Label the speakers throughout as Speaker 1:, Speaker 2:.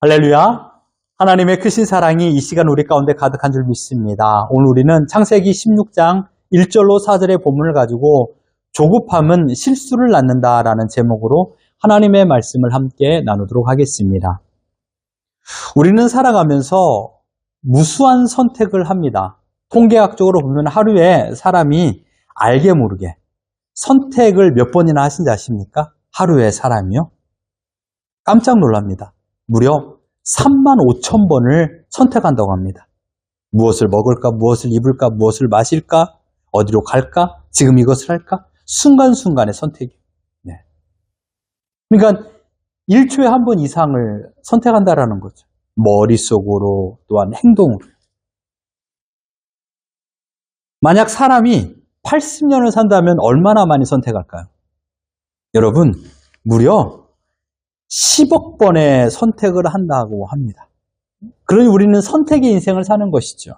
Speaker 1: 할렐루야. 하나님의 크신 사랑이 이 시간 우리 가운데 가득한 줄 믿습니다. 오늘 우리는 창세기 16장 1절로 4절의 본문을 가지고 조급함은 실수를 낳는다라는 제목으로 하나님의 말씀을 함께 나누도록 하겠습니다. 우리는 살아가면서 무수한 선택을 합니다. 통계학적으로 보면 하루에 사람이 알게 모르게 선택을 몇 번이나 하신지 아십니까? 하루에 사람이요? 깜짝 놀랍니다. 무려 35,000번을 선택한다고 합니다. 무엇을 먹을까, 무엇을 입을까, 무엇을 마실까, 어디로 갈까, 지금 이것을 할까? 순간순간의 선택이에요. 네. 그러니까 1초에 한 번 이상을 선택한다라는 거죠. 머릿속으로 또한 행동으로. 만약 사람이 80년을 산다면 얼마나 많이 선택할까요? 여러분, 무려 10억 번의 선택을 한다고 합니다. 그러니 우리는 선택의 인생을 사는 것이죠.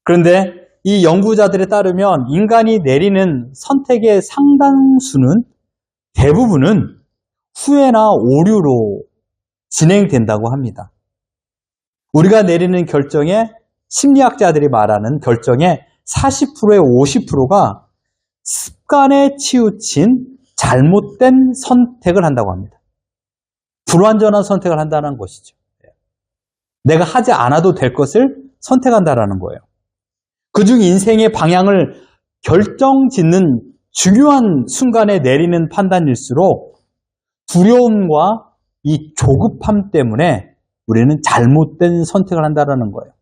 Speaker 1: 그런데 이 연구자들에 따르면 인간이 내리는 선택의 상당수는 대부분은 후회나 오류로 진행된다고 합니다. 우리가 내리는 결정에 심리학자들이 말하는 결정의 40%에 50%가 습관에 치우친 잘못된 선택을 한다고 합니다. 불완전한 선택을 한다는 것이죠. 내가 하지 않아도 될 것을 선택한다는 거예요. 그중 인생의 방향을 결정짓는 중요한 순간에 내리는 판단일수록 두려움과 이 조급함 때문에 우리는 잘못된 선택을 한다는 거예요.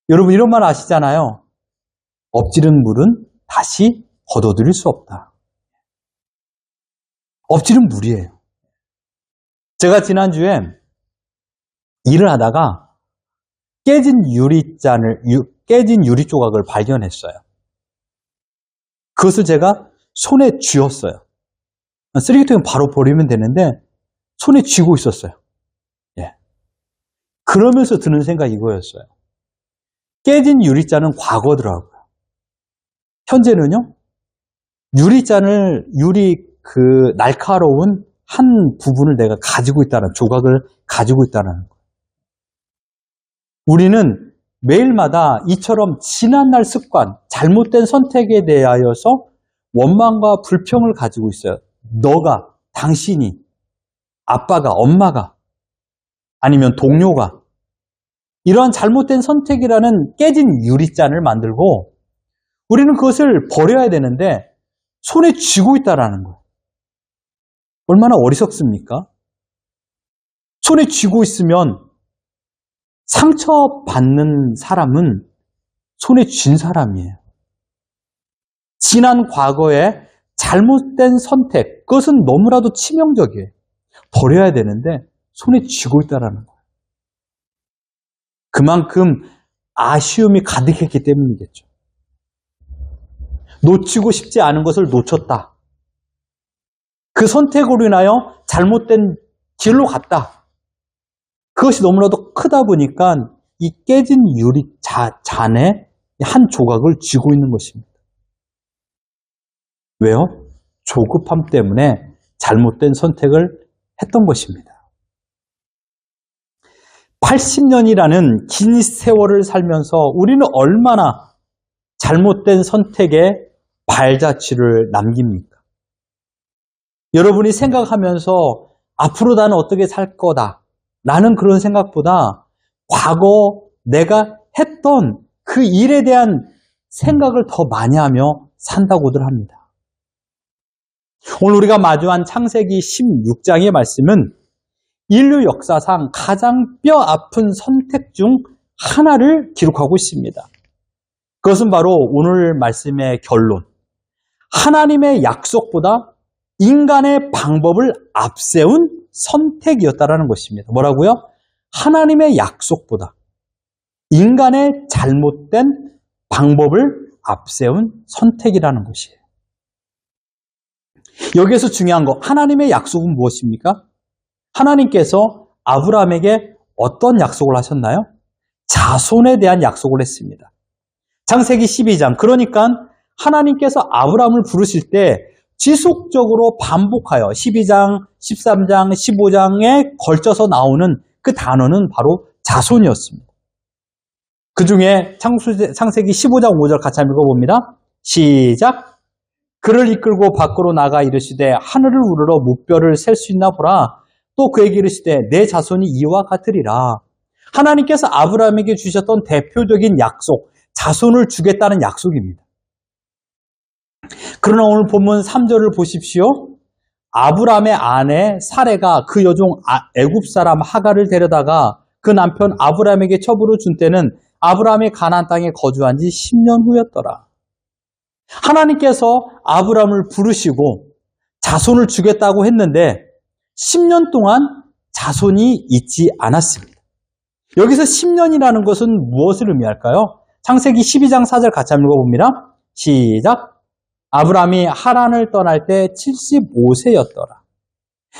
Speaker 1: 여러분 이런 말 아시잖아요. 엎지른 물은 다시 걷어들일 수 없다. 엎지른 물이에요. 제가 지난주에 일을 하다가 깨진 유리 조각을 발견했어요. 그것을 제가 손에 쥐었어요. 쓰레기통에 바로 버리면 되는데 손에 쥐고 있었어요. 예. 그러면서 드는 생각이 이거였어요. 깨진 유리잔은 과거더라고요. 현재는요, 날카로운 한 부분을 내가 가지고 있다는, 조각을 가지고 있다는 거예요. 우리는 매일마다 이처럼 지난날 습관, 잘못된 선택에 대하여서 원망과 불평을 가지고 있어요. 너가, 당신이, 아빠가, 엄마가, 아니면 동료가 이러한 잘못된 선택이라는 깨진 유리잔을 만들고 우리는 그것을 버려야 되는데 손에 쥐고 있다는 거예요. 얼마나 어리석습니까? 손에 쥐고 있으면 상처받는 사람은 손에 쥔 사람이에요. 지난 과거의 잘못된 선택, 그것은 너무나도 치명적이에요. 버려야 되는데 손에 쥐고 있다는 거예요. 그만큼 아쉬움이 가득했기 때문이겠죠. 놓치고 싶지 않은 것을 놓쳤다. 그 선택으로 인하여 잘못된 길로 갔다. 그것이 너무나도 크다 보니까 이 깨진 유리 잔에 한 조각을 쥐고 있는 것입니다. 왜요? 조급함 때문에 잘못된 선택을 했던 것입니다. 80년이라는 긴 세월을 살면서 우리는 얼마나 잘못된 선택에 발자취를 남깁니까? 여러분이 생각하면서 앞으로 나는 어떻게 살 거다 라는 그런 생각보다 과거 내가 했던 그 일에 대한 생각을 더 많이 하며 산다고들 합니다. 오늘 우리가 마주한 창세기 16장의 말씀은 인류 역사상 가장 뼈 아픈 선택 중 하나를 기록하고 있습니다. 그것은 바로 오늘 말씀의 결론. 하나님의 약속보다 인간의 방법을 앞세운 선택이었다라는 것입니다. 뭐라고요? 하나님의 약속보다 인간의 잘못된 방법을 앞세운 선택이라는 것이에요. 여기에서 중요한 거, 하나님의 약속은 무엇입니까? 하나님께서 아브라함에게 어떤 약속을 하셨나요? 자손에 대한 약속을 했습니다. 창세기 12장, 그러니까 하나님께서 아브라함을 부르실 때 지속적으로 반복하여 12장, 13장, 15장에 걸쳐서 나오는 그 단어는 바로 자손이었습니다. 그 중에 창세기 15장 5절 같이 한번 읽어봅니다. 시작! 그를 이끌고 밖으로 나가 이르시되 하늘을 우러러 무뼈를 셀 수 있나 보라. 또 그에게 이르시되 내 자손이 이와 같으리라. 하나님께서 아브라함에게 주셨던 대표적인 약속, 자손을 주겠다는 약속입니다. 그러나 오늘 본문 3절을 보십시오. 아브라함의 아내 사레가 그 여종 애굽 사람 하갈을 데려다가 그 남편 아브라함에게 첩으로 준 때는 아브라함이 가나안 땅에 거주한 지 10년 후였더라. 하나님께서 아브라함을 부르시고 자손을 주겠다고 했는데 10년 동안 자손이 있지 않았습니다. 여기서 10년이라는 것은 무엇을 의미할까요? 창세기 12장 4절 같이 한번 읽어봅니다. 시작! 아브라함이 하란을 떠날 때 75세였더라.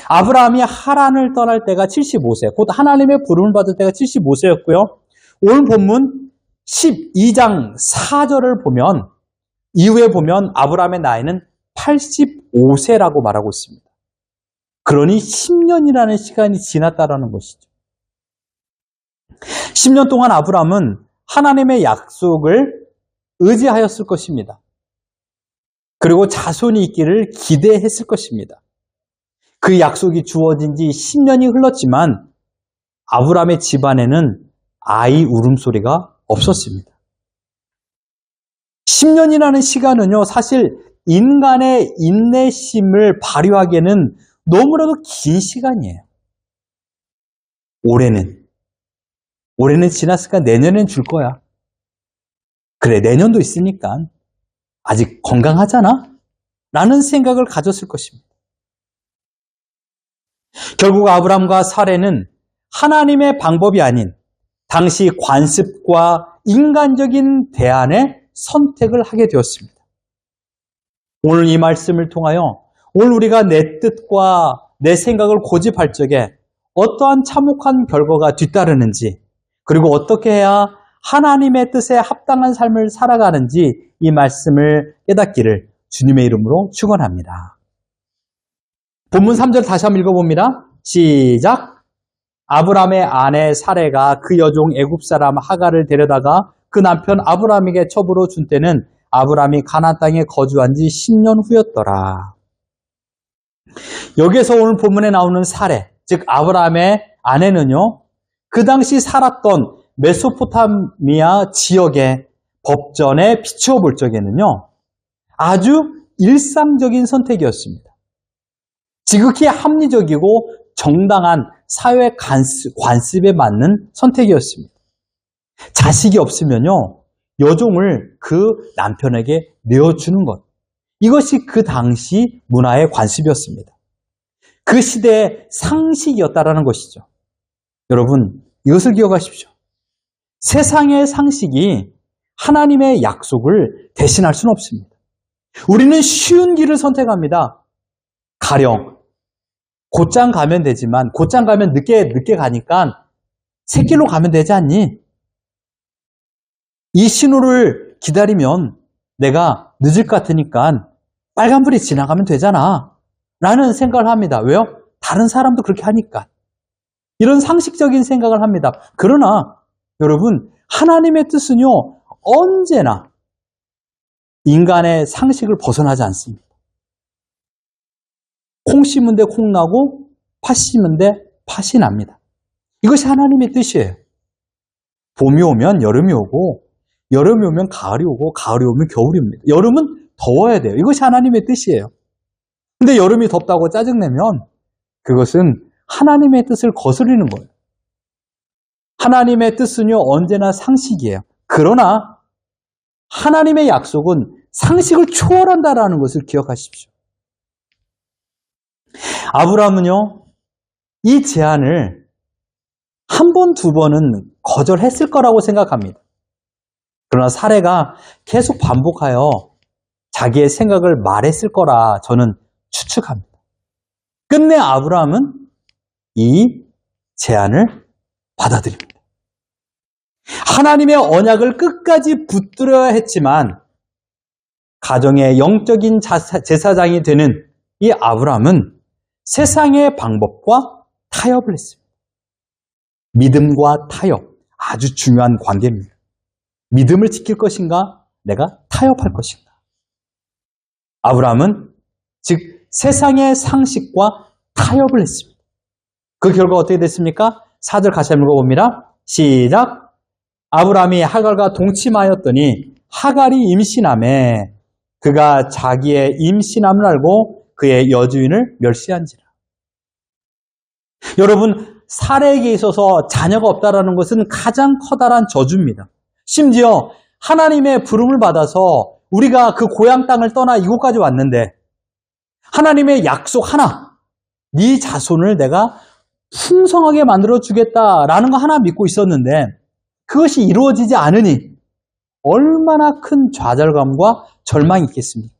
Speaker 1: 아브라함이 하란을 떠날 때가 75세, 곧 하나님의 부름을 받을 때가 75세였고요. 오늘 본문 12장 4절을 보면 이후에 보면 아브라함의 나이는 85세라고 말하고 있습니다. 그러니 10년이라는 시간이 지났다라는 것이죠. 10년 동안 아브라함은 하나님의 약속을 의지하였을 것입니다. 그리고 자손이 있기를 기대했을 것입니다. 그 약속이 주어진 지 10년이 흘렀지만 아브라함의 집안에는 아이 울음소리가 없었습니다. 10년이라는 시간은요, 사실 인간의 인내심을 발휘하기에는 너무나도 긴 시간이에요. 올해는 지났으니까 내년엔 줄 거야. 그래, 내년도 있으니까 아직 건강하잖아? 라는 생각을 가졌을 것입니다. 결국 아브라함과 사레는 하나님의 방법이 아닌 당시 관습과 인간적인 대안의 선택을 하게 되었습니다. 오늘 이 말씀을 통하여 오늘 우리가 내 뜻과 내 생각을 고집할 적에 어떠한 참혹한 결과가 뒤따르는지, 그리고 어떻게 해야 하나님의 뜻에 합당한 삶을 살아가는지 이 말씀을 깨닫기를 주님의 이름으로 축원합니다. 본문 3절 다시 한번 읽어봅니다. 시작! 아브라함의 아내 사레가 그 여종 애굽 사람 하갈을 데려다가 그 남편 아브라함에게 첩으로 준 때는 아브라함이 가나안 땅에 거주한 지 10년 후였더라. 여기에서 오늘 본문에 나오는 사레, 즉 아브라함의 아내는요, 그 당시 살았던 메소포타미아 지역의 법전에 비추어 볼 적에는요, 아주 일상적인 선택이었습니다. 지극히 합리적이고 정당한 사회 관습에 맞는 선택이었습니다. 자식이 없으면요, 여종을 그 남편에게 내어주는 것. 이것이 그 당시 문화의 관습이었습니다. 그 시대의 상식이었다라는 것이죠. 여러분, 이것을 기억하십시오. 세상의 상식이 하나님의 약속을 대신할 수는 없습니다. 우리는 쉬운 길을 선택합니다. 가령 곧장 가면 되지만 곧장 가면 늦게 가니까 새길로 가면 되지 않니? 이 신호를 기다리면 내가 늦을 것 같으니까 빨간불이 지나가면 되잖아 라는 생각을 합니다. 왜요? 다른 사람도 그렇게 하니까. 이런 상식적인 생각을 합니다. 그러나 여러분, 하나님의 뜻은요, 언제나 인간의 상식을 벗어나지 않습니다. 콩 심은 데 콩 나고 팥 심은 데 팥이 납니다. 이것이 하나님의 뜻이에요. 봄이 오면 여름이 오고 여름이 오면 가을이 오고 가을이 오면 겨울이 옵니다. 여름은 더워야 돼요. 이것이 하나님의 뜻이에요. 근데 여름이 덥다고 짜증내면 그것은 하나님의 뜻을 거스르는 거예요. 하나님의 뜻은요, 언제나 상식이에요. 그러나 하나님의 약속은 상식을 초월한다라는 것을 기억하십시오. 아브라함은요, 이 제안을 한 번, 두 번은 거절했을 거라고 생각합니다. 그러나 사레가 계속 반복하여 자기의 생각을 말했을 거라 저는 추측합니다. 끝내 아브라함은 이 제안을 받아들입니다. 하나님의 언약을 끝까지 붙들어야 했지만 가정의 영적인 제사장이 되는 이 아브라함은 세상의 방법과 타협을 했습니다. 믿음과 타협, 아주 중요한 관계입니다. 믿음을 지킬 것인가? 내가 타협할 것인가? 아브라함은 즉 세상의 상식과 타협을 했습니다. 그 결과 어떻게 됐습니까? 4절 같이 한번 읽어봅니다. 시작! 아브라함이 하갈과 동침하였더니 하갈이 임신하매 그가 자기의 임신함을 알고 그의 여주인을 멸시한지라. 여러분, 사례에게 있어서 자녀가 없다라는 것은 가장 커다란 저주입니다. 심지어 하나님의 부름을 받아서 우리가 그 고향 땅을 떠나 이곳까지 왔는데 하나님의 약속 하나, 네 자손을 내가 풍성하게 만들어 주겠다라는 거 하나 믿고 있었는데 그것이 이루어지지 않으니 얼마나 큰 좌절감과 절망이 있겠습니까?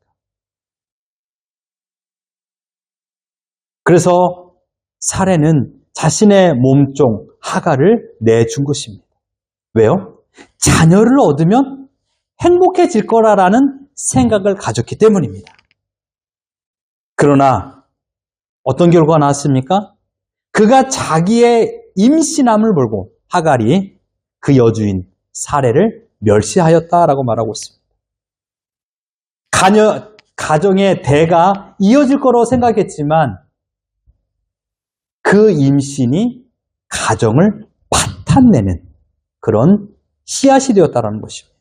Speaker 1: 그래서 사례는 자신의 몸종 하갈을 내준 것입니다. 왜요? 자녀를 얻으면 행복해질 거라는 생각을 가졌기 때문입니다. 그러나 어떤 결과가 나왔습니까? 그가 자기의 임신함을 몰고 하갈이 그 여주인 사례를 멸시하였다라고 말하고 있습니다. 가정의 대가 이어질 거라고 생각했지만 그 임신이 가정을 파탄내는 그런 씨앗이 되었다는 것입니다.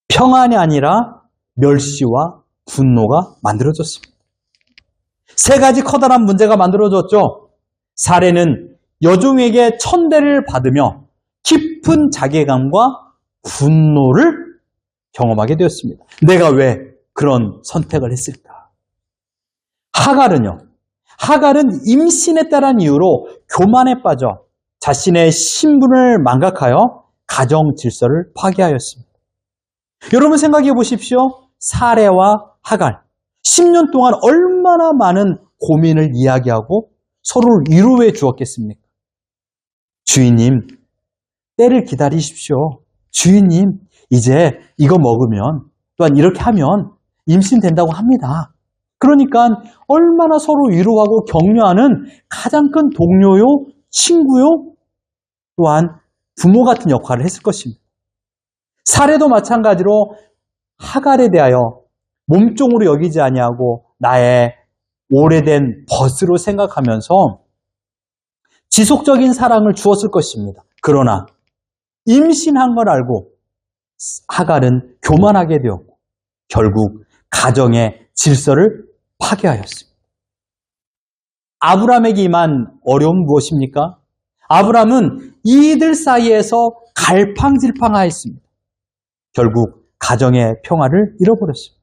Speaker 1: 평안이 아니라 멸시와 분노가 만들어졌습니다. 세 가지 커다란 문제가 만들어졌죠. 사례는 여종에게 천대를 받으며 깊은 자괴감과 분노를 경험하게 되었습니다. 내가 왜 그런 선택을 했을까? 하갈은 임신에 따른 이유로 교만에 빠져 자신의 신분을 망각하여 가정 질서를 파괴하였습니다. 여러분 생각해 보십시오. 사례와 하갈 10년 동안 얼마나 많은 고민을 이야기하고 서로를 위로해 주었겠습니까? 주인님, 때를 기다리십시오. 주인님, 이제 이거 먹으면 또한 이렇게 하면 임신된다고 합니다. 그러니까 얼마나 서로 위로하고 격려하는 가장 큰 동료요, 친구요, 또한 부모 같은 역할을 했을 것입니다. 사례도 마찬가지로 하갈에 대하여 몸종으로 여기지 아니하고 나의 오래된 벗으로 생각하면서 지속적인 사랑을 주었을 것입니다. 그러나 임신한 걸 알고 하갈은 교만하게 되었고 결국 가정의 질서를 파괴하였습니다. 아브라함에게 임한 어려움은 무엇입니까? 아브라함은 이들 사이에서 갈팡질팡하였습니다. 결국 가정의 평화를 잃어버렸습니다.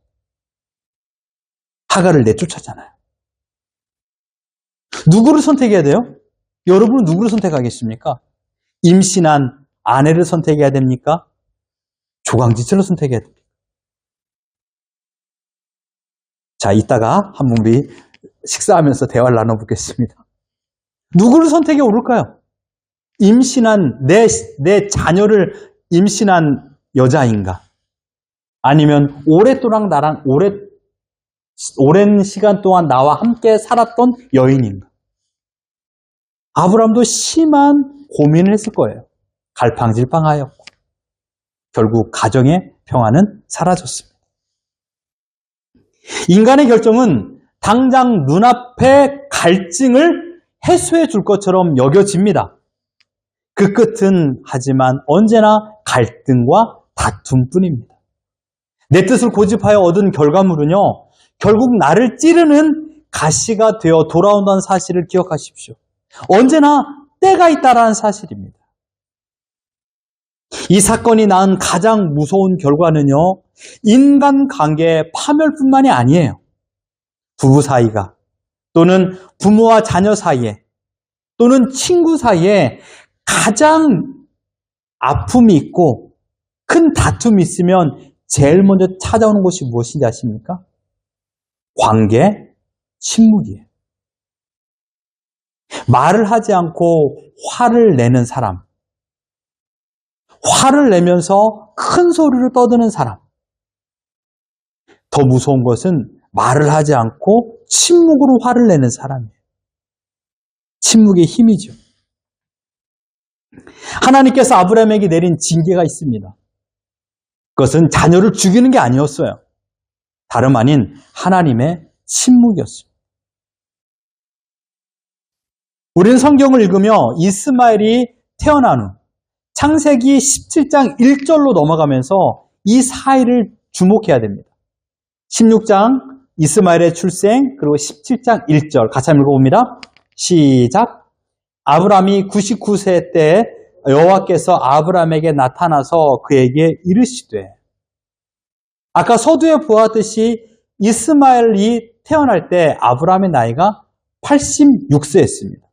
Speaker 1: 하갈을 내쫓았잖아요. 누구를 선택해야 돼요? 여러분은 누구를 선택하겠습니까? 임신한 아내를 선택해야 됩니까? 조강지처를 선택해야 됩니까? 자, 이따가 한 번 우리 식사하면서 대화를 나눠보겠습니다. 누구를 선택해 오를까요? 임신한 내 자녀를 임신한 여자인가? 아니면 오랜 시간 동안 나와 함께 살았던 여인인가? 아브라함도 심한 고민을 했을 거예요. 갈팡질팡하였고 결국 가정의 평화는 사라졌습니다. 인간의 결정은 당장 눈앞의 갈증을 해소해 줄 것처럼 여겨집니다. 그 끝은 하지만 언제나 갈등과 다툼뿐입니다. 내 뜻을 고집하여 얻은 결과물은요, 결국 나를 찌르는 가시가 되어 돌아온다는 사실을 기억하십시오. 언제나 때가 있다라는 사실입니다. 이 사건이 낳은 가장 무서운 결과는요, 인간관계의 파멸뿐만이 아니에요. 부부 사이가 또는 부모와 자녀 사이에 또는 친구 사이에 가장 아픔이 있고 큰 다툼이 있으면 제일 먼저 찾아오는 것이 무엇인지 아십니까? 관계, 침묵이에요. 말을 하지 않고 화를 내는 사람, 화를 내면서 큰 소리로 떠드는 사람, 더 무서운 것은 말을 하지 않고 침묵으로 화를 내는 사람이에요. 침묵의 힘이죠. 하나님께서 아브라함에게 내린 징계가 있습니다. 그것은 자녀를 죽이는 게 아니었어요. 다름 아닌 하나님의 침묵이었습니다. 우리는 성경을 읽으며 이스마엘이 태어난 후 창세기 17장 1절로 넘어가면서 이 사이를 주목해야 됩니다. 16장 이스마엘의 출생, 그리고 17장 1절 같이 한번 읽어봅니다. 시작. 아브라함이 99세 때 여호와께서 아브라함에게 나타나서 그에게 이르시되, 아까 서두에 보았듯이 이스마엘이 태어날 때 아브라함의 나이가 86세였습니다.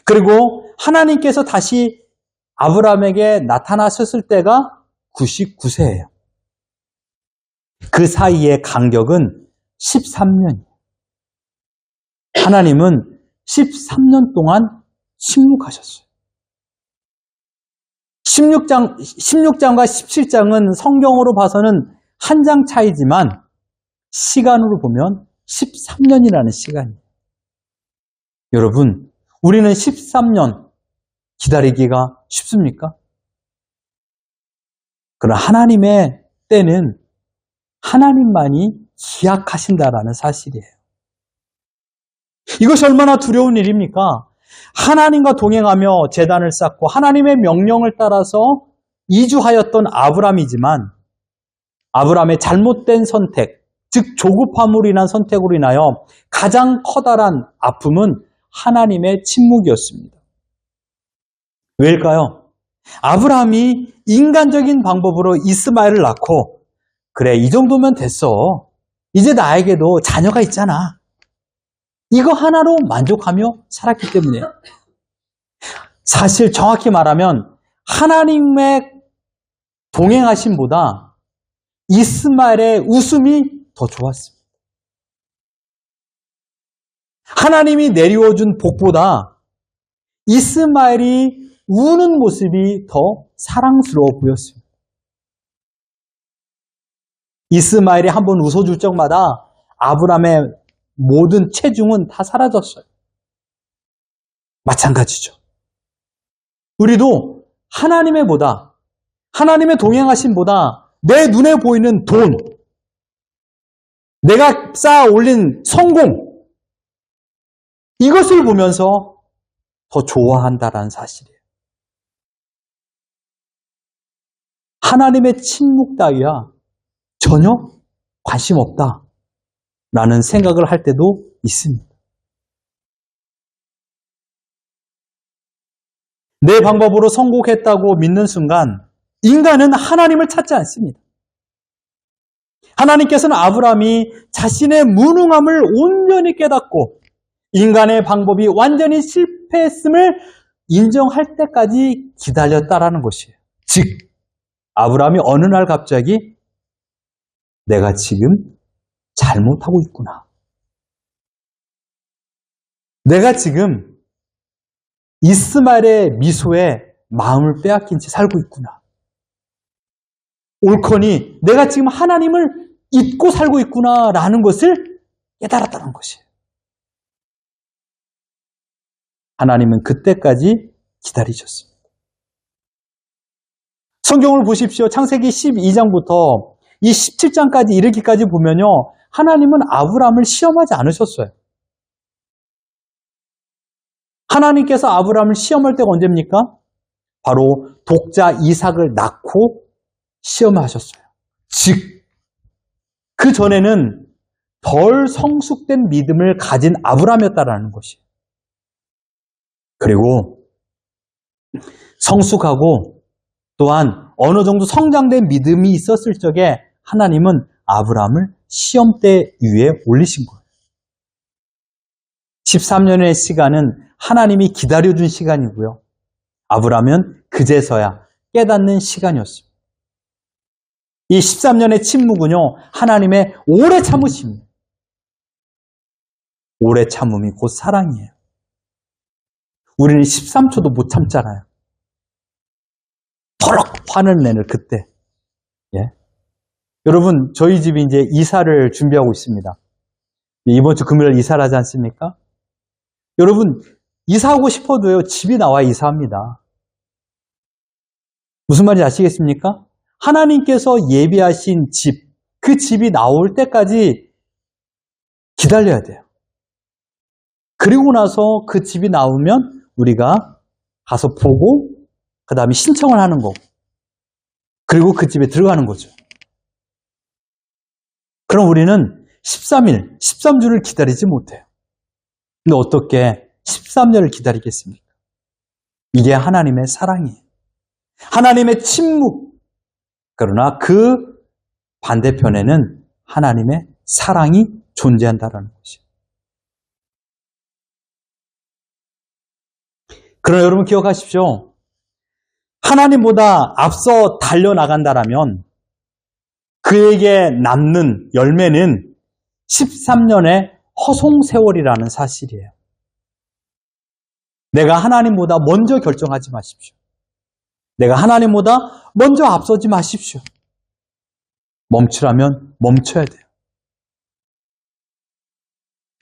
Speaker 1: 그리고 하나님께서 다시 아브라함에게 나타나셨을 때가 99세예요. 그 사이의 간격은 13년이에요. 하나님은 13년 동안 침묵하셨어요. 16장과 17장은 성경으로 봐서는 한 장 차이지만 시간으로 보면 13년이라는 시간이에요. 여러분, 우리는 13년 기다리기가 쉽습니까? 그러나 하나님의 때는 하나님만이 기약하신다라는 사실이에요. 이것이 얼마나 두려운 일입니까? 하나님과 동행하며 제단을 쌓고 하나님의 명령을 따라서 이주하였던 아브라함이지만 아브라함의 잘못된 선택, 즉 조급함으로 인한 선택으로 인하여 가장 커다란 아픔은 하나님의 침묵이었습니다. 왜일까요? 아브라함이 인간적인 방법으로 이스마엘을 낳고, 그래, 이 정도면 됐어. 이제 나에게도 자녀가 있잖아. 이거 하나로 만족하며 살았기 때문에, 사실 정확히 말하면 하나님의 동행하심보다 이스마엘의 웃음이 더 좋았습니다. 하나님이 내리워준 복보다 이스마엘이 우는 모습이 더 사랑스러워 보였습니다. 이스마엘이 한번 웃어줄 적마다 아브라함의 모든 체중은 다 사라졌어요. 마찬가지죠. 우리도 하나님의 동행하심보다 내 눈에 보이는 돈, 내가 쌓아 올린 성공, 이것을 보면서 더 좋아한다라는 사실이에요. 하나님의 침묵 따위야 전혀 관심 없다라는 생각을 할 때도 있습니다. 내 방법으로 성공했다고 믿는 순간 인간은 하나님을 찾지 않습니다. 하나님께서는 아브라함이 자신의 무능함을 온전히 깨닫고 인간의 방법이 완전히 실패했음을 인정할 때까지 기다렸다라는 것이에요. 즉, 아브라함이 어느 날 갑자기 내가 지금 잘못하고 있구나. 내가 지금 이스마엘의 미소에 마음을 빼앗긴 채 살고 있구나. 옳거니 내가 지금 하나님을 잊고 살고 있구나라는 것을 깨달았다는 것이에요. 하나님은 그때까지 기다리셨습니다. 성경을 보십시오. 창세기 12장부터 이 17장까지 이르기까지 보면요, 하나님은 아브라함을 시험하지 않으셨어요. 하나님께서 아브라함을 시험할 때가 언제입니까? 바로 독자 이삭을 낳고 시험하셨어요. 즉, 그 전에는 덜 성숙된 믿음을 가진 아브라함이었다라는 것이에요. 그리고 성숙하고 또한 어느 정도 성장된 믿음이 있었을 적에 하나님은 아브라함을 시험대 위에 올리신 거예요. 13년의 시간은 하나님이 기다려준 시간이고요. 아브라함은 그제서야 깨닫는 시간이었습니다. 이 13년의 침묵은요, 하나님의 오래 참으심입니다. 오래 참음이 곧 사랑이에요. 우리는 13초도 못 참잖아요. 덜럭 화를 내는 그때. 예? 여러분, 저희 집이 이제 이사를 준비하고 있습니다. 이번 주 금요일 이사를 하지 않습니까? 여러분, 이사하고 싶어도요, 집이 나와야 이사합니다. 무슨 말인지 아시겠습니까? 하나님께서 예비하신 집, 그 집이 나올 때까지 기다려야 돼요. 그리고 나서 그 집이 나오면 우리가 가서 보고 그 다음에 신청을 하는 거고 그리고 그 집에 들어가는 거죠. 그럼 우리는 13일, 13주를 기다리지 못해요. 근데 어떻게 13년을 기다리겠습니까? 이게 하나님의 사랑이에요. 하나님의 침묵. 그러나 그 반대편에는 하나님의 사랑이 존재한다는 것이에요. 그러나 여러분 기억하십시오. 하나님보다 앞서 달려나간다라면 그에게 남는 열매는 13년의 허송세월이라는 사실이에요. 내가 하나님보다 먼저 결정하지 마십시오. 내가 하나님보다 먼저 앞서지 마십시오. 멈추라면 멈춰야 돼요.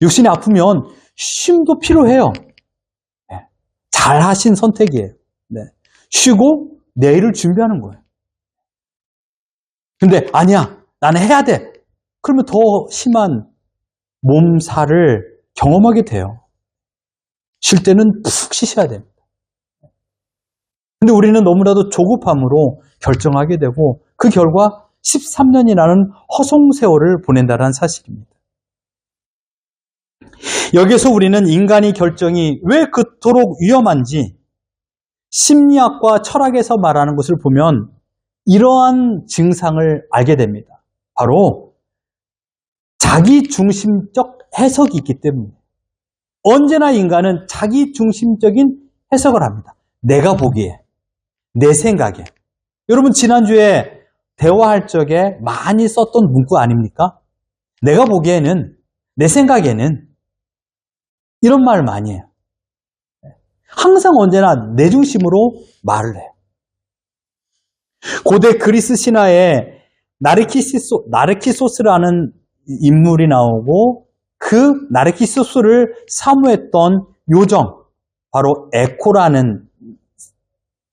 Speaker 1: 육신이 아프면 쉼도 필요해요. 네. 잘하신 선택이에요. 네. 쉬고 내일을 준비하는 거예요. 근데 아니야, 나는 해야 돼. 그러면 더 심한 몸살을 경험하게 돼요. 쉴 때는 푹 쉬셔야 됩니다. 근데 우리는 너무나도 조급함으로 결정하게 되고 그 결과 13년이라는 허송세월을 보낸다는 사실입니다. 여기서 우리는 인간의 결정이 왜 그토록 위험한지 심리학과 철학에서 말하는 것을 보면 이러한 증상을 알게 됩니다. 바로 자기중심적 해석이 있기 때문에 언제나 인간은 자기중심적인 해석을 합니다. 내가 보기에, 내 생각에. 여러분 지난주에 대화할 적에 많이 썼던 문구 아닙니까? 내가 보기에는, 내 생각에는 이런 말을 많이 해요. 항상 언제나 내 중심으로 말을 해요. 고대 그리스 신화에 나르키소스라는 인물이 나오고 그 나르키소스를 사모했던 요정, 바로 에코라는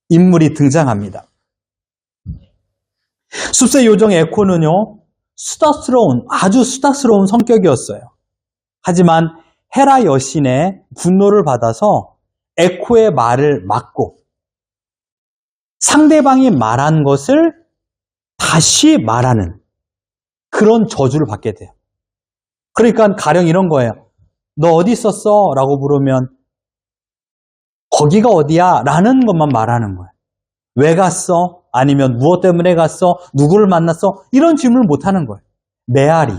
Speaker 1: 인물이 등장합니다. 숲의 요정 에코는요, 아주 수다스러운 성격이었어요. 하지만 헤라 여신의 분노를 받아서 에코의 말을 막고 상대방이 말한 것을 다시 말하는 그런 저주를 받게 돼요. 그러니까 가령 이런 거예요. 너 어디 있었어? 라고 물으면 거기가 어디야? 라는 것만 말하는 거예요. 왜 갔어? 아니면 무엇 때문에 갔어? 누구를 만났어? 이런 질문을 못 하는 거예요. 메아리.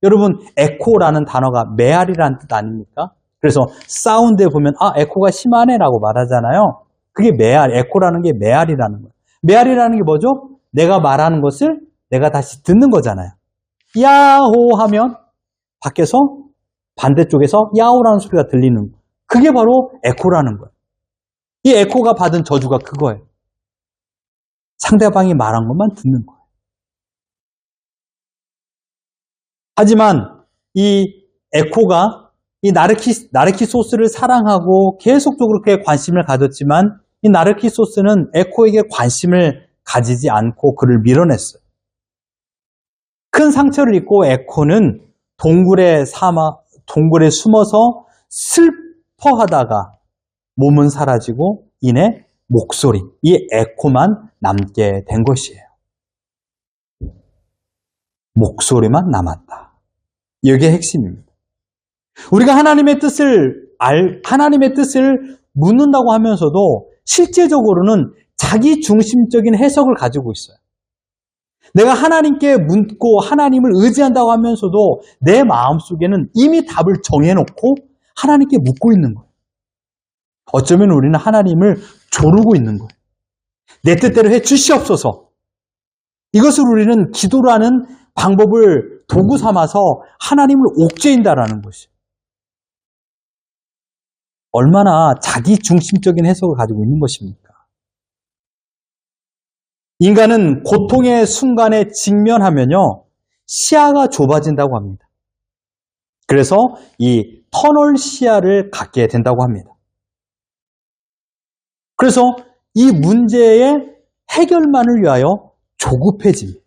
Speaker 1: 여러분 에코라는 단어가 메아리라는 뜻 아닙니까? 그래서 사운드에 보면 에코가 심하네 라고 말하잖아요. 그게 에코라는 게 메아리라는 거예요. 메아리라는 게 뭐죠? 내가 말하는 것을 내가 다시 듣는 거잖아요. 야호 하면 밖에서 반대쪽에서 야호라는 소리가 들리는 거예요. 그게 바로 에코라는 거예요. 이 에코가 받은 저주가 그거예요. 상대방이 말한 것만 듣는 거예요. 하지만 이 에코가 이 나르키소스를 사랑하고 계속적으로 그에 관심을 가졌지만 이 나르키소스는 에코에게 관심을 가지지 않고 그를 밀어냈어요. 큰 상처를 입고 에코는 동굴에 숨어서 슬퍼하다가 몸은 사라지고 이내 목소리, 이 에코만 남게 된 것이에요. 목소리만 남았다. 이게 핵심입니다. 우리가 하나님의 뜻을 묻는다고 하면서도 실제적으로는 자기 중심적인 해석을 가지고 있어요. 내가 하나님께 묻고 하나님을 의지한다고 하면서도 내 마음속에는 이미 답을 정해놓고 하나님께 묻고 있는 거예요. 어쩌면 우리는 하나님을 조르고 있는 거예요. 내 뜻대로 해 주시옵소서. 이것을 우리는 기도라는 방법을 도구 삼아서 하나님을 옥죄인다라는 것이에요. 얼마나 자기 중심적인 해석을 가지고 있는 것입니까? 인간은 고통의 순간에 직면하면요, 시야가 좁아진다고 합니다. 그래서 이 터널 시야를 갖게 된다고 합니다. 그래서 이 문제의 해결만을 위하여 조급해집니다.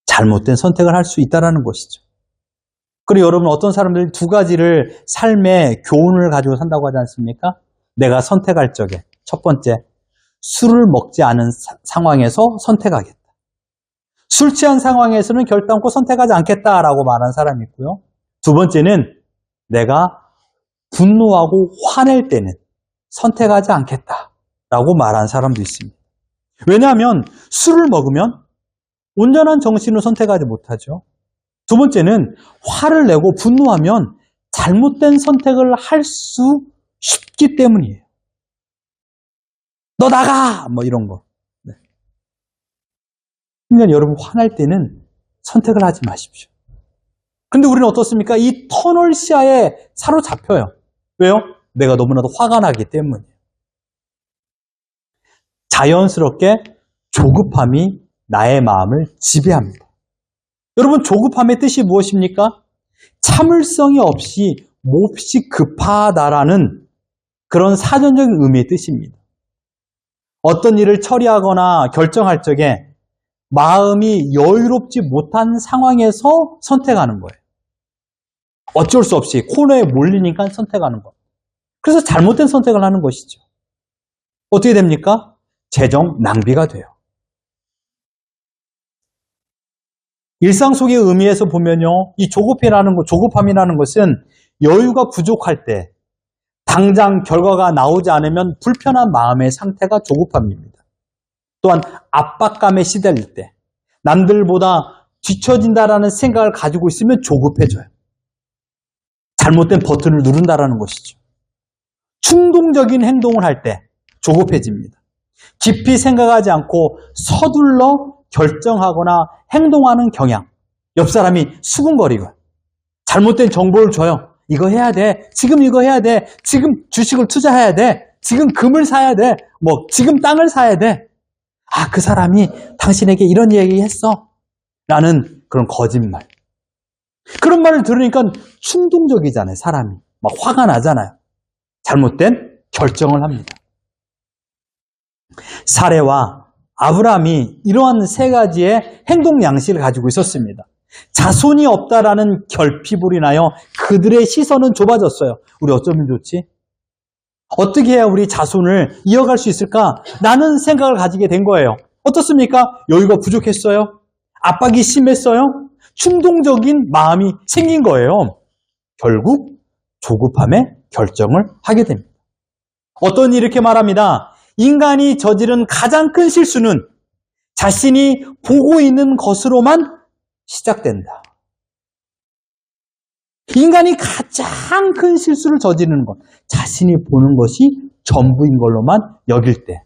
Speaker 1: 잘못된 선택을 할 수 있다는 것이죠. 그리고 여러분, 어떤 사람들이 두 가지를 삶의 교훈을 가지고 산다고 하지 않습니까? 내가 선택할 적에 첫 번째, 술을 먹지 않은 상황에서 선택하겠다. 술 취한 상황에서는 결단코 선택하지 않겠다라고 말하는 사람이 있고요. 두 번째는 내가 분노하고 화낼 때는 선택하지 않겠다라고 말하는 사람도 있습니다. 왜냐하면 술을 먹으면 온전한 정신으로 선택하지 못하죠. 두 번째는 화를 내고 분노하면 잘못된 선택을 할 수 쉽기 때문이에요. 너 나가! 뭐 이런 거. 네. 그러니까 여러분, 화날 때는 선택을 하지 마십시오. 근데 우리는 어떻습니까? 이 터널 시야에 사로잡혀요. 왜요? 내가 너무나도 화가 나기 때문이에요. 자연스럽게 조급함이 나의 마음을 지배합니다. 여러분, 조급함의 뜻이 무엇입니까? 참을성이 없이 몹시 급하다라는 그런 사전적인 의미의 뜻입니다. 어떤 일을 처리하거나 결정할 적에 마음이 여유롭지 못한 상황에서 선택하는 거예요. 어쩔 수 없이 코너에 몰리니까 선택하는 것. 그래서 잘못된 선택을 하는 것이죠. 어떻게 됩니까? 재정 낭비가 돼요. 일상 속의 의미에서 보면요, 이 조급함이라는 것은 여유가 부족할 때 당장 결과가 나오지 않으면 불편한 마음의 상태가 조급함입니다. 또한 압박감에 시달릴 때 남들보다 뒤처진다라는 생각을 가지고 있으면 조급해져요. 잘못된 버튼을 누른다라는 것이죠. 충동적인 행동을 할 때 조급해집니다. 깊이 생각하지 않고 서둘러 결정하거나 행동하는 경향. 옆 사람이 수군거리고 잘못된 정보를 줘요. 이거 해야 돼. 지금 이거 해야 돼. 지금 주식을 투자해야 돼. 지금 금을 사야 돼. 지금 땅을 사야 돼. 아, 그 사람이 당신에게 이런 얘기 했어. 라는 그런 거짓말. 그런 말을 들으니까 충동적이잖아요, 사람이. 막 화가 나잖아요. 잘못된 결정을 합니다. 사레와 아브라함이 이러한 세 가지의 행동 양식을 가지고 있었습니다. 자손이 없다라는 결핍으로 인하여 그들의 시선은 좁아졌어요. 우리 어쩌면 좋지? 어떻게 해야 우리 자손을 이어갈 수 있을까? 라는 생각을 가지게 된 거예요. 어떻습니까? 여유가 부족했어요? 압박이 심했어요? 충동적인 마음이 생긴 거예요. 결국 조급함에 결정을 하게 됩니다. 어떤 이들이 이렇게 말합니다. 인간이 저지른 가장 큰 실수는 자신이 보고 있는 것으로만 시작된다. 인간이 가장 큰 실수를 저지르는 것, 자신이 보는 것이 전부인 걸로만 여길 때,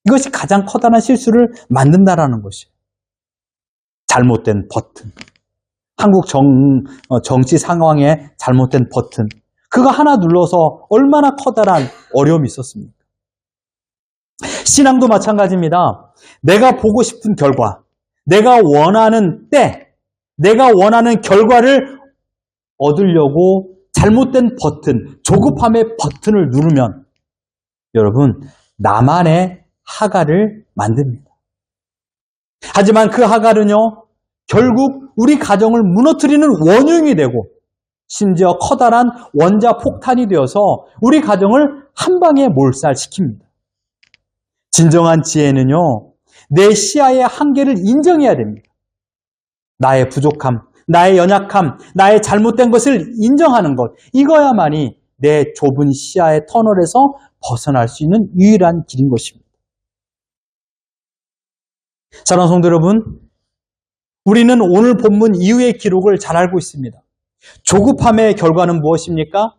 Speaker 1: 이것이 가장 커다란 실수를 만든다라는 것이에요. 잘못된 버튼, 한국 정치 상황에 잘못된 버튼, 그거 하나 눌러서 얼마나 커다란 어려움이 있었습니까? 신앙도 마찬가지입니다. 내가 보고 싶은 결과, 내가 원하는 때, 내가 원하는 결과를 얻으려고 잘못된 버튼, 조급함의 버튼을 누르면 여러분, 나만의 하갈을 만듭니다. 하지만 그 하갈은요, 결국 우리 가정을 무너뜨리는 원흉이 되고 심지어 커다란 원자 폭탄이 되어서 우리 가정을 한 방에 몰살시킵니다. 진정한 지혜는요, 내 시야의 한계를 인정해야 됩니다. 나의 부족함, 나의 연약함, 나의 잘못된 것을 인정하는 것, 이거야만이 내 좁은 시야의 터널에서 벗어날 수 있는 유일한 길인 것입니다. 사랑하는 성도 여러분, 우리는 오늘 본문 이후의 기록을 잘 알고 있습니다. 조급함의 결과는 무엇입니까?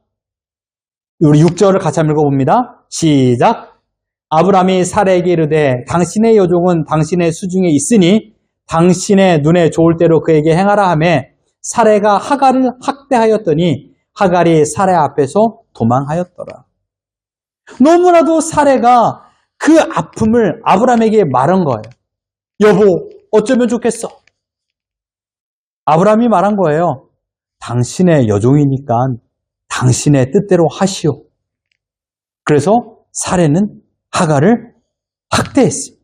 Speaker 1: 우리 6절을 같이 한번 읽어봅니다. 시작! 아브라함이 사레에게 이르되 당신의 여종은 당신의 수중에 있으니 당신의 눈에 좋을 대로 그에게 행하라 하며 사레가 하갈을 학대하였더니 하갈이 사레 앞에서 도망하였더라. 너무나도 사레가 그 아픔을 아브라함에게 말한 거예요. 여보, 어쩌면 좋겠어. 아브라함이 말한 거예요. 당신의 여종이니까 당신의 뜻대로 하시오. 그래서 사레는 하갈을 학대했습니다.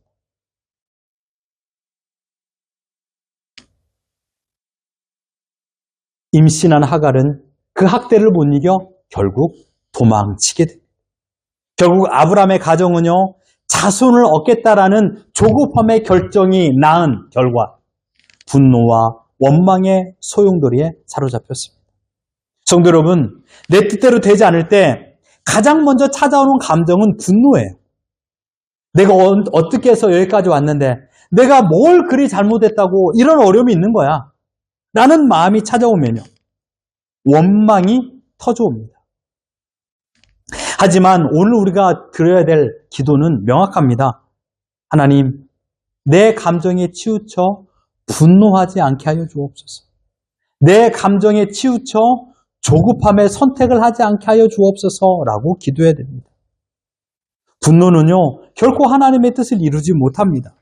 Speaker 1: 임신한 하갈은 그 학대를 못 이겨 결국 도망치게 됩니다. 결국 아브라함의 가정은요, 자손을 얻겠다라는 조급함의 결정이 낳은 결과 분노와 원망의 소용돌이에 사로잡혔습니다. 성도 여러분, 내 뜻대로 되지 않을 때 가장 먼저 찾아오는 감정은 분노예요. 내가 어떻게 해서 여기까지 왔는데 내가 뭘 그리 잘못했다고 이런 어려움이 있는 거야 라는 마음이 찾아오면요, 원망이 터져옵니다. 하지만 오늘 우리가 드려야 될 기도는 명확합니다. 하나님, 내 감정에 치우쳐 분노하지 않게 하여 주옵소서. 내 감정에 치우쳐 조급함의 선택을 하지 않게 하여 주옵소서라고 기도해야 됩니다. 분노는요, 결코 하나님의 뜻을 이루지 못합니다.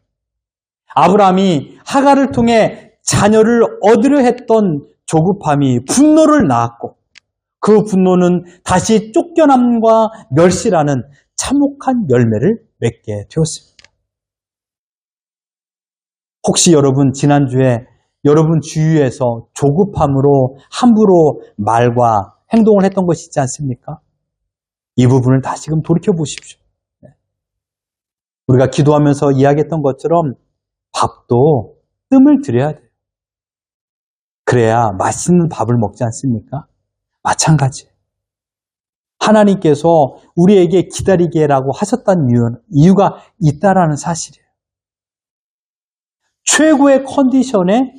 Speaker 1: 아브라함이 하갈을 통해 자녀를 얻으려 했던 조급함이 분노를 낳았고, 그 분노는 다시 쫓겨남과 멸시라는 참혹한 열매를 맺게 되었습니다. 혹시 여러분 지난주에 여러분 주위에서 조급함으로 함부로 말과 행동을 했던 것이 있지 않습니까? 이 부분을 다시금 돌이켜 보십시오. 우리가 기도하면서 이야기했던 것처럼 밥도 뜸을 들여야 돼요. 그래야 맛있는 밥을 먹지 않습니까? 마찬가지예요. 하나님께서 우리에게 기다리게라고 하셨다는 이유가 있다라는 사실이에요. 최고의 컨디션에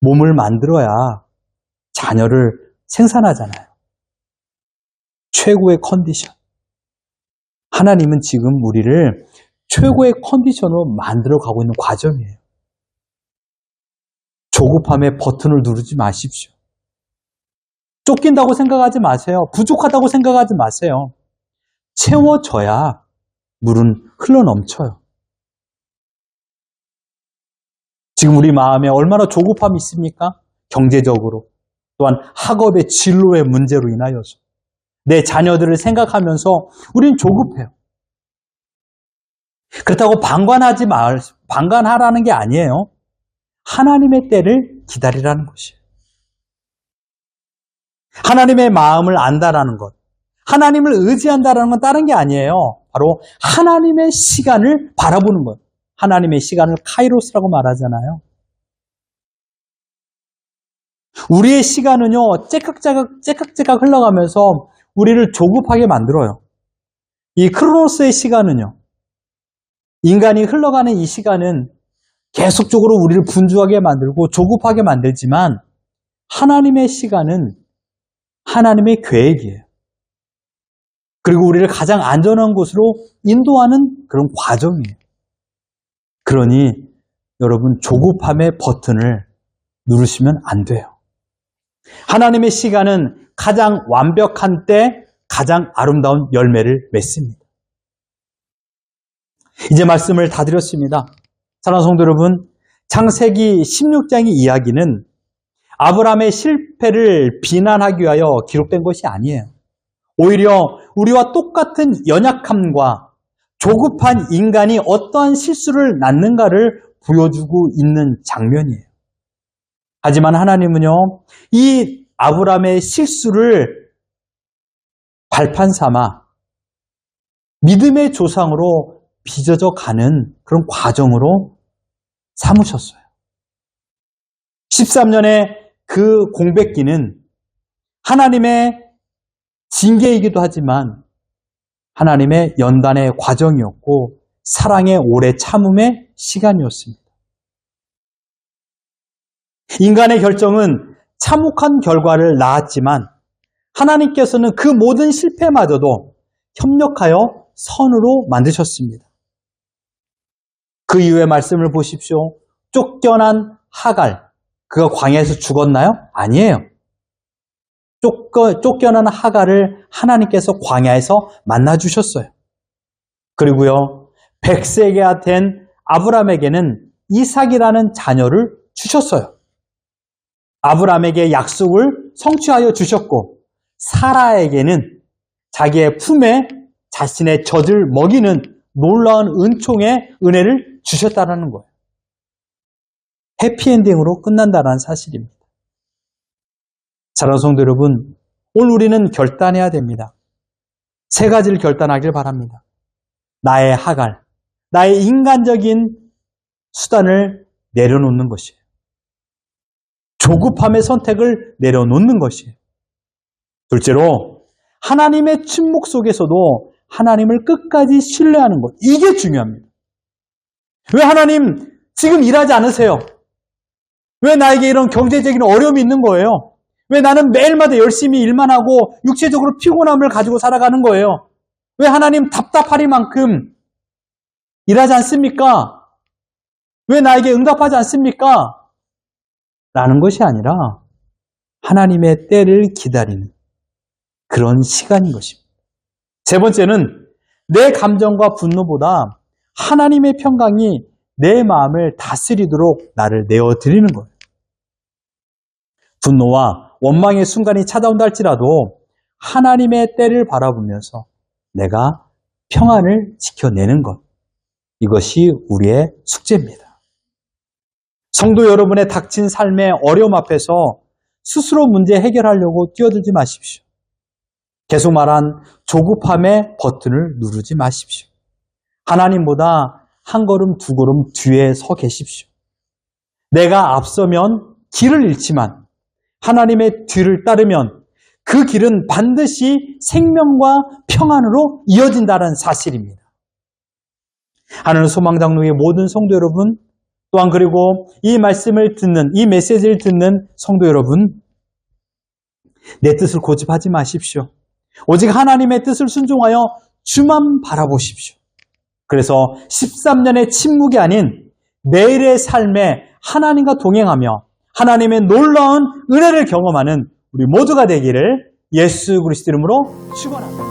Speaker 1: 몸을 만들어야 자녀를 생산하잖아요. 최고의 컨디션. 하나님은 지금 우리를 최고의 컨디션으로 만들어 가고 있는 과정이에요. 조급함의 버튼을 누르지 마십시오. 쫓긴다고 생각하지 마세요. 부족하다고 생각하지 마세요. 채워져야 물은 흘러넘쳐요. 지금 우리 마음에 얼마나 조급함이 있습니까? 경제적으로, 또한 학업의 진로의 문제로 인하여서 내 자녀들을 생각하면서 우린 조급해요. 그렇다고 방관하라는 게 아니에요. 하나님의 때를 기다리라는 것이에요. 하나님의 마음을 안다라는 것, 하나님을 의지한다라는 건 다른 게 아니에요. 바로 하나님의 시간을 바라보는 것. 하나님의 시간을 카이로스라고 말하잖아요. 우리의 시간은요, 째깍째깍 흘러가면서 우리를 조급하게 만들어요. 이 크로노스의 시간은요, 인간이 흘러가는 이 시간은 계속적으로 우리를 분주하게 만들고 조급하게 만들지만 하나님의 시간은 하나님의 계획이에요. 그리고 우리를 가장 안전한 곳으로 인도하는 그런 과정이에요. 그러니 여러분, 조급함의 버튼을 누르시면 안 돼요. 하나님의 시간은 가장 완벽한 때 가장 아름다운 열매를 맺습니다. 이제 말씀을 다 드렸습니다. 사랑하는 성도 여러분, 창세기 16장의 이야기는 아브라함의 실패를 비난하기 위하여 기록된 것이 아니에요. 오히려 우리와 똑같은 연약함과 조급한 인간이 어떠한 실수를 낳는가를 보여주고 있는 장면이에요. 하지만 하나님은요, 이 아브라함의 실수를 발판 삼아 믿음의 조상으로 빚어져 가는 그런 과정으로 삼으셨어요. 13년의 그 공백기는 하나님의 징계이기도 하지만 하나님의 연단의 과정이었고 사랑의 오래 참음의 시간이었습니다. 인간의 결정은 참혹한 결과를 낳았지만 하나님께서는 그 모든 실패마저도 협력하여 선으로 만드셨습니다. 그 이후의 말씀을 보십시오. 쫓겨난 하갈, 그가 광야에서 죽었나요? 아니에요. 쫓겨난 하갈을 하나님께서 광야에서 만나주셨어요. 그리고요, 100세가 된 아브라함에게는 이삭이라는 자녀를 주셨어요. 아브라함에게 약속을 성취하여 주셨고, 사라에게는 자기의 품에 자신의 젖을 먹이는 놀라운 은총의 은혜를 주셨다는 거예요. 해피엔딩으로 끝난다는 사실입니다. 사랑하는 성도 여러분, 오늘 우리는 결단해야 됩니다. 세 가지를 결단하길 바랍니다. 나의 하갈, 나의 인간적인 수단을 내려놓는 것이에요. 조급함의 선택을 내려놓는 것이에요. 둘째로, 하나님의 침묵 속에서도 하나님을 끝까지 신뢰하는 것. 이게 중요합니다. 왜 하나님 지금 일하지 않으세요? 왜 나에게 이런 경제적인 어려움이 있는 거예요? 왜 나는 매일마다 열심히 일만 하고 육체적으로 피곤함을 가지고 살아가는 거예요? 왜 하나님 답답하리만큼 일하지 않습니까? 왜 나에게 응답하지 않습니까? 라는 것이 아니라 하나님의 때를 기다리는 그런 시간인 것입니다. 세 번째는 내 감정과 분노보다 하나님의 평강이 내 마음을 다스리도록 나를 내어드리는 거예요. 분노와 원망의 순간이 찾아온다 할지라도 하나님의 때를 바라보면서 내가 평안을 지켜내는 것. 이것이 우리의 숙제입니다. 성도 여러분의 닥친 삶의 어려움 앞에서 스스로 문제 해결하려고 뛰어들지 마십시오. 계속 말한 조급함의 버튼을 누르지 마십시오. 하나님보다 한 걸음 두 걸음 뒤에 서 계십시오. 내가 앞서면 길을 잃지만 하나님의 뒤를 따르면 그 길은 반드시 생명과 평안으로 이어진다는 사실입니다. 하나님 소망장로의 모든 성도 여러분, 또한 그리고 이 말씀을 듣는, 이 메시지를 듣는 성도 여러분, 내 뜻을 고집하지 마십시오. 오직 하나님의 뜻을 순종하여 주만 바라보십시오. 그래서 13년의 침묵이 아닌 매일의 삶에 하나님과 동행하며 하나님의 놀라운 은혜를 경험하는 우리 모두가 되기를 예수 그리스도 이름으로 축원합니다.